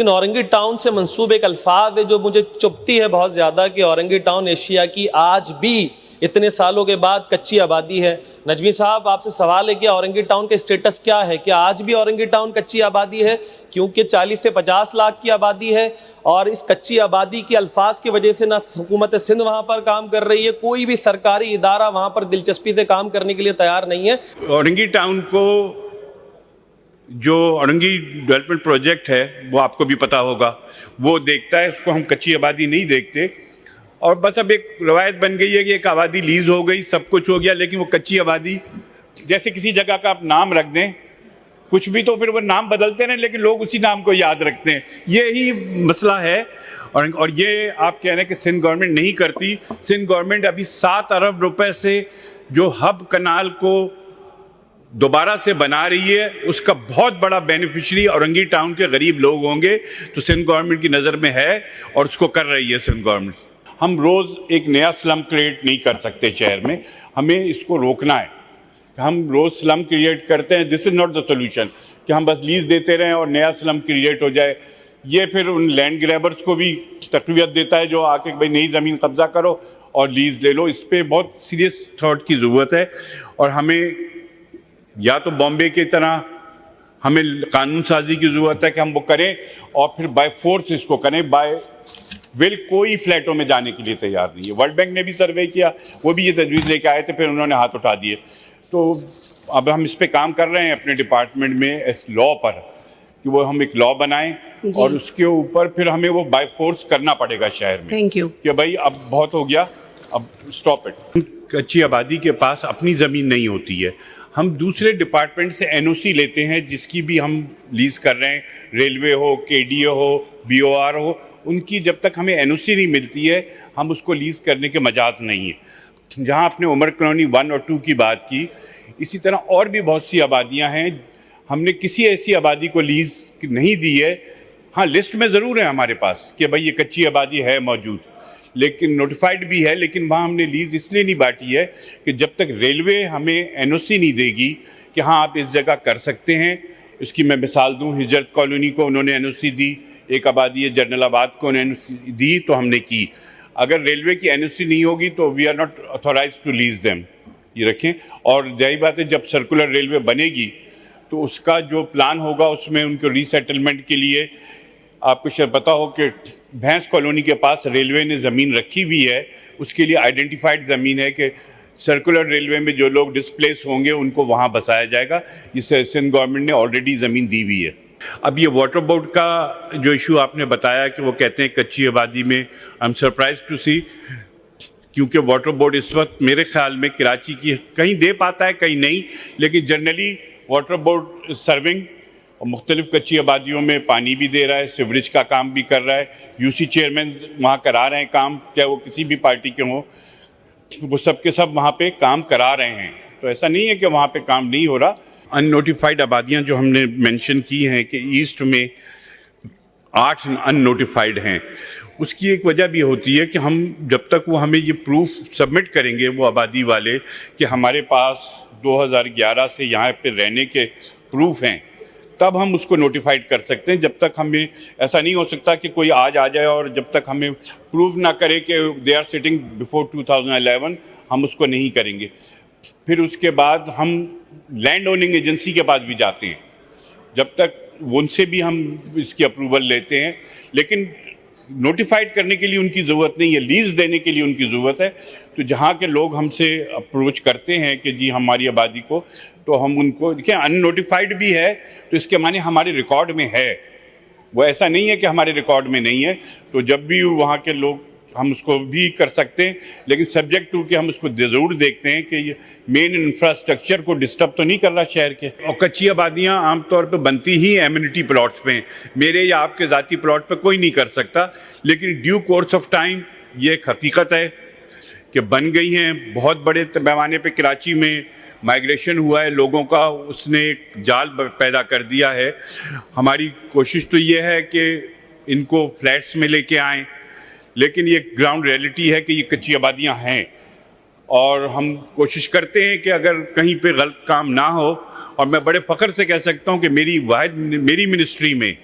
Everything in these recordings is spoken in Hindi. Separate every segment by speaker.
Speaker 1: लेकिन औरंगी टाउन से मंसूब एक अल्फाज है जो मुझे चुभती है बहुत ज़्यादा कि औरंगी टाउन एशिया की आज भी इतने सालों के बाद कच्ची आबादी है। नजमी साहब, आपसे सवाल है कि औरंगी टाउन का स्टेटस क्या है? क्या आज भी औरंगी टाउन कच्ची आबादी है? क्योंकि 40 से 50 लाख की आबादी है और इस कच्ची आबादी की अल्फाज की वजह से ना हुकूमत सिंध वहाँ पर काम कर रही है, कोई भी सरकारी इदारा वहाँ पर दिलचस्पी से काम करने के लिए तैयार नहीं है।
Speaker 2: औरंगी टाउन को जो औरंगी डेवलपमेंट प्रोजेक्ट है वो आपको भी पता होगा, वो देखता है, उसको हम कच्ची आबादी नहीं देखते। और बस अब एक रवायत बन गई है कि एक आबादी लीज हो गई, सब कुछ हो गया, लेकिन वो कच्ची आबादी, जैसे किसी जगह का आप नाम रख दें कुछ भी तो फिर वो नाम बदलते हैं, लेकिन लोग उसी नाम को याद रखते हैं। यही मसला है। और ये आप कह रहे हैं कि सिंध गवर्नमेंट नहीं करती। सिंध गवर्नमेंट अभी 7 अरब रुपए से जो हब कनाल को दोबारा से बना रही है, उसका बहुत बड़ा बेनिफिशियरी औरंगी टाउन के गरीब लोग होंगे। तो सिंध गवर्नमेंट की नज़र में है और उसको कर रही है सिंध गवर्नमेंट। हम रोज़ एक नया स्लम क्रिएट नहीं कर सकते शहर में, हमें इसको रोकना है। हम रोज़ स्लम क्रिएट करते हैं, this is not the solution कि हम बस लीज देते रहें और नया स्लम क्रिएट हो जाए। ये फिर उन लैंड ग्रैबर्स को भी तकवीत देता है जो आके भाई नई ज़मीन कब्जा करो और लीज ले लो। इस पर बहुत सीरियस थॉट की ज़रूरत है। और हमें या तो बॉम्बे की तरह हमें कानून साजी की ज़रूरत है कि हम वो करें और फिर बाय फोर्स इसको करें। बाय विल कोई फ्लैटों में जाने के लिए तैयार नहीं है। वर्ल्ड बैंक ने भी सर्वे किया, वो भी ये तजवीज़ लेके आए थे, फिर उन्होंने हाथ उठा दिए। तो अब हम इस पे काम कर रहे हैं अपने डिपार्टमेंट में इस लॉ पर कि वो हम एक लॉ बनाएं और उसके ऊपर फिर हमें वो बाय फोर्स करना पड़ेगा शहर में।
Speaker 3: थैंक यू
Speaker 2: कि भाई अब बहुत हो गया, अब स्टॉप इट। कच्ची आबादी के पास अपनी ज़मीन नहीं होती है, हम दूसरे डिपार्टमेंट से एनओसी लेते हैं जिसकी भी हम लीज कर रहे हैं, रेलवे हो, केडीए हो, बीओआर हो, उनकी जब तक हमें एनओसी नहीं मिलती है हम उसको लीज करने के मजाज नहीं है। जहां आपने उमर कॉलोनी 1 और 2 की बात की, इसी तरह और भी बहुत सी आबादियां हैं, हमने किसी ऐसी आबादी को लीज नहीं दी है। हाँ, लिस्ट में ज़रूर है हमारे पास कि भाई ये कच्ची आबादी है मौजूद, लेकिन नोटिफाइड भी है, लेकिन वहाँ हमने लीज इसलिए नहीं बांटी है कि जब तक रेलवे हमें एनओसी नहीं देगी कि हाँ आप इस जगह कर सकते हैं। इसकी मैं मिसाल दूँ, हिजरत कॉलोनी को उन्होंने एनओसी दी, एक आबादी है जरनलाबाद को उन्होंने एनओसी दी तो हमने की। अगर रेलवे की एनओसी नहीं होगी तो we are not authorise to lease them, ये रखें। और जाहिर बात है जब सर्कुलर रेलवे बनेगी तो उसका जो प्लान होगा उसमें उनको रीसेटलमेंट के लिए, आपको शायद पता हो कि भैंस कॉलोनी के पास रेलवे ने ज़मीन रखी हुई है, उसके लिए आइडेंटिफाइड ज़मीन है कि सर्कुलर रेलवे में जो लोग डिस्प्लेस होंगे उनको वहाँ बसाया जाएगा। इससे सिंध गवर्नमेंट ने ऑलरेडी ज़मीन दी हुई है। अब ये वाटर बोर्ड का जो इशू आपने बताया कि वो कहते हैं कच्ची आबादी में, आई एम सरप्राइज टू सी, क्योंकि वाटर बोर्ड इस वक्त मेरे ख्याल में कराची की कहीं दे पाता है कहीं नहीं, लेकिन जनरली वाटर बोर्ड सर्विंग और मुख्तलिफ कच्ची आबादियों में पानी भी दे रहा है, सीवरेज का काम भी कर रहा है। यूसी चेयरमैन वहाँ करा रहे हैं काम, चाहे वो किसी भी पार्टी के हों, वो सब के सब वहाँ पे काम करा रहे हैं। तो ऐसा नहीं है कि वहाँ पे काम नहीं हो रहा। अननोटिफाइड आबादियाँ जो हमने मेंशन की हैं कि ईस्ट में 8 अननोटिफाइड हैं, उसकी एक वजह भी होती है कि हम जब तक वो हमें ये प्रूफ सबमिट करेंगे वो आबादी वाले कि हमारे पास 2011 से यहाँ पे रहने के प्रूफ हैं, तब हम उसको नोटिफाइड कर सकते हैं। जब तक हमें ऐसा नहीं हो सकता कि कोई आज आ जाए और जब तक हमें प्रूव ना करे कि दे आर सिटिंग बिफोर 2011 हम उसको नहीं करेंगे। फिर उसके बाद हम लैंड ओनिंग एजेंसी के पास भी जाते हैं, जब तक उनसे भी हम इसकी अप्रूवल लेते हैं, लेकिन नोटिफाइड करने के लिए उनकी ज़रूरत नहीं है, लीज़ देने के लिए उनकी ज़रूरत है। तो जहाँ के लोग हमसे अप्रोच करते हैं कि जी हमारी आबादी को, तो हम उनको देखिए अननोटिफाइड भी है तो इसके माने हमारे रिकॉर्ड में है, वो ऐसा नहीं है कि हमारे रिकॉर्ड में नहीं है। तो जब भी वहाँ के लोग, हम उसको भी कर सकते हैं, लेकिन सब्जेक्ट टू कि हम उसको ज़रूर देखते हैं कि ये मेन इंफ्रास्ट्रक्चर को डिस्टर्ब तो नहीं कर रहा शहर के। और कच्ची आबादियाँ आमतौर पर बनती ही एम्यूनिटी प्लॉट्स पे, मेरे या आपके ज़ाती प्लॉट पे कोई नहीं कर सकता, लेकिन ड्यू कोर्स ऑफ टाइम ये एक हकीकत है कि बन गई हैं। बहुत बड़े पैमाने पे कराची में माइग्रेशन हुआ है लोगों का, उसने एक जाल पैदा कर दिया है। हमारी कोशिश तो ये है कि इनको फ्लैट्स में लेके आएँ, लेकिन ये ग्राउंड रियलिटी है कि ये कच्ची आबादियां हैं और हम कोशिश करते हैं कि अगर कहीं पे गलत काम ना हो। और मैं बड़े फ़ख्र से कह सकता हूं कि मेरी मिनिस्ट्री में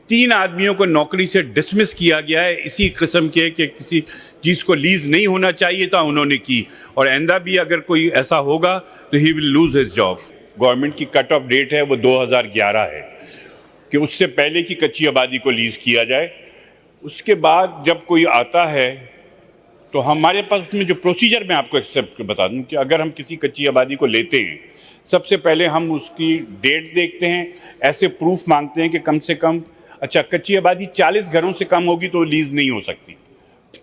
Speaker 2: 3 आदमियों को नौकरी से डिसमिस किया गया है इसी किस्म के कि किसी चीज़ को लीज नहीं होना चाहिए था, उन्होंने की। और आइंदा भी अगर कोई ऐसा होगा तो he will lose his job. Government की कट ऑफ डेट है वो 2011 है कि उससे पहले की कच्ची आबादी को लीज किया जाए। उसके बाद जब कोई आता है तो हमारे पास उसमें जो प्रोसीजर मैं आपको एक्सेप्ट बता दूं कि अगर हम किसी कच्ची आबादी को लेते हैं, सबसे पहले हम उसकी डेट देखते हैं, ऐसे प्रूफ मांगते हैं कि कम से कम अच्छा कच्ची आबादी 40 घरों से कम होगी तो लीज नहीं हो सकती,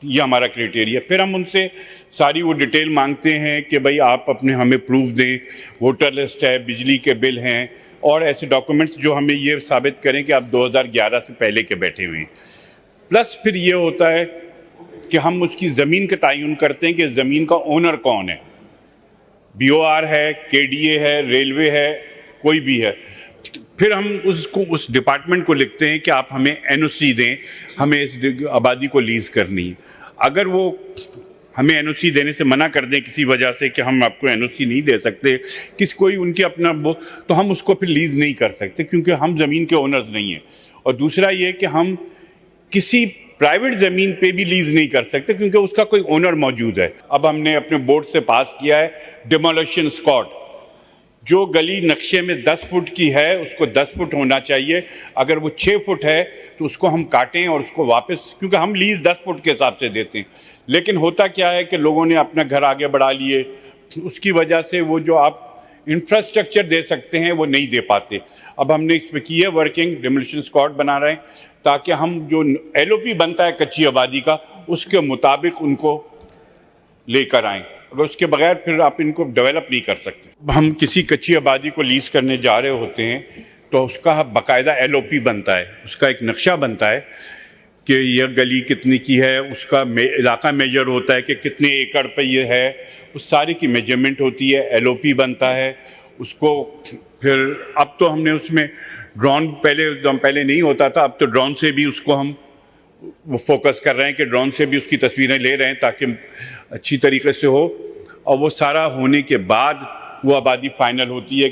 Speaker 2: ये हमारा क्राइटेरिया। फिर हम उनसे सारी वो डिटेल मांगते हैं कि भाई आप अपने हमें प्रूफ दें, वोटर लिस्ट है, बिजली के बिल हैं और ऐसे डॉक्यूमेंट्स जो हमें ये साबित करें कि आप 2011 से पहले के बैठे हुए हैं। प्लस फिर ये होता है कि हम उसकी ज़मीन का तयन करते हैं कि ज़मीन का ओनर कौन है, BOR है, KDA है, रेलवे है, कोई भी है। फिर हम उस डिपार्टमेंट को लिखते हैं कि आप हमें NOC दें, हमें इस आबादी को लीज करनी है। अगर वो हमें NOC देने से मना कर दें किसी वजह से कि हम आपको NOC नहीं दे सकते, कोई उनके अपना वो, तो हम उसको फिर लीज नहीं कर सकते क्योंकि हम ज़मीन के ओनर्स नहीं हैं। और दूसरा ये कि हम किसी प्राइवेट ज़मीन पे भी लीज नहीं कर सकते क्योंकि उसका कोई ओनर मौजूद है। अब हमने अपने बोर्ड से पास किया है डिमोलिशन स्क्वाड, जो गली नक्शे में 10 फुट की है उसको 10 फुट होना चाहिए, अगर वो 6 फुट है तो उसको हम काटें और उसको वापस, क्योंकि हम लीज 10 फुट के हिसाब से देते हैं। लेकिन होता क्या है कि लोगों ने अपना घर आगे बढ़ा लिए, उसकी वजह से वो जो आप इंफ्रास्ट्रक्चर दे सकते हैं वो नहीं दे पाते। अब हमने इस पर की है वर्किंग, डिमोलिशन स्क्वाड बना रहे हैं ताकि हम जो LOP बनता है कच्ची आबादी का उसके मुताबिक उनको लेकर आएँ, अगर उसके बगैर फिर आप इनको डेवलप नहीं कर सकते। हम किसी कच्ची आबादी को लीज करने जा रहे होते हैं तो उसका बाकायदा LOP बनता है, उसका एक नक्शा बनता है कि यह गली कितनी की है, उसका इलाका मेजर होता है कि कितने एकड़ पे ये है, उस सारी की मेजरमेंट होती है, LOP बनता है उसको। फिर अब तो हमने उसमें ड्रोन, पहले नहीं होता था, अब तो ड्रोन से भी उसको हम वो फोकस कर रहे हैं कि ड्रोन से भी उसकी तस्वीरें ले रहे हैं ताकि अच्छी तरीके से हो। और वो सारा होने के बाद वो आबादी फाइनल होती है।